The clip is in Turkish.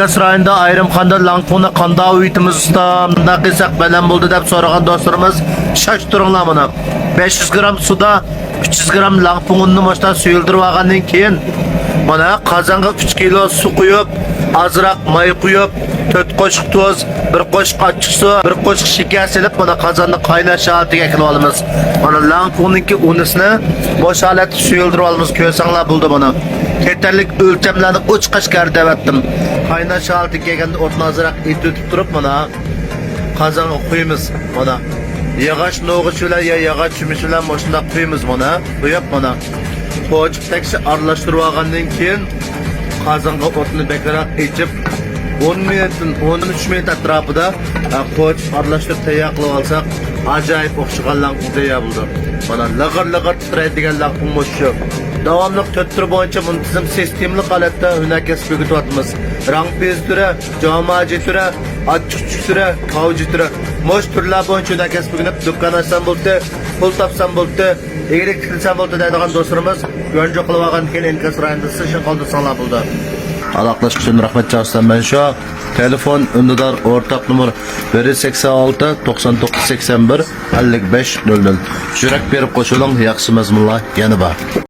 Enkaz rayonida ayrim qanda langquni qanda uyitimiz ustam daqisak bilan bo'ldi deb so'ragan do'stlarimiz shosh turinglar buni. 500 gram suda 300 gram langqunni moshdan suyuldirib olgandan keyin mana qozonga 3 kilo su quyib, azroq may quyib, 4 qo'shiq tuz, 1 qo'shiq achchiq suv, 1 qo'shiq shakar silib mana qozonni qaynash holatiga kelib olamiz. Mana langqunninki unisini bosh holatda suyuldirib olamiz. Ko'rsanglar bo'ldi buni. Yeterlik o'lchamlarni o'chqashkar devatdim. Qaynash holatiga kelganda o'tni azroq etib turib mana qozonga qo'yamiz. Mana yog'och no'g'ich bilan ya yog'och chumish bilan mashina qo'yamiz mana. Qo'yib mana qo'chib tekshi aralashtirib olgandan keyin qozonga o'tni bekrab echib 10 minutdan 13 minut atrofida qo'chib aralashtirib tayyor qilib olsak ajoyib o'xshagan langqun tayyor bo'ldi. Mana lag'ir titraydigan langqun shu. Davamlı töttür boyunca muntazam sistemli holatda hunarkasb o'rgatyapmiz. Rang bez turi, jamaji turi, achchiq turi, qovji turi. Mosh turlar bo'yicha hunarkasb o'rganib do'kon ochsam bo'ldi, pul topsam bo'ldi, egrik qilsam bo'ldi deydigan do'stlarimiz yo'njoq qilib olgan keyin Enkaz rayonida session qoldirsanglar bo'ldi. Aloqalash uchun rahmat chaqsam men shu telefon undidor o'rtoq nomer 186 99 81 55 00. Jurak berib qo'shiling, yaxshi mazmunlar yana bor.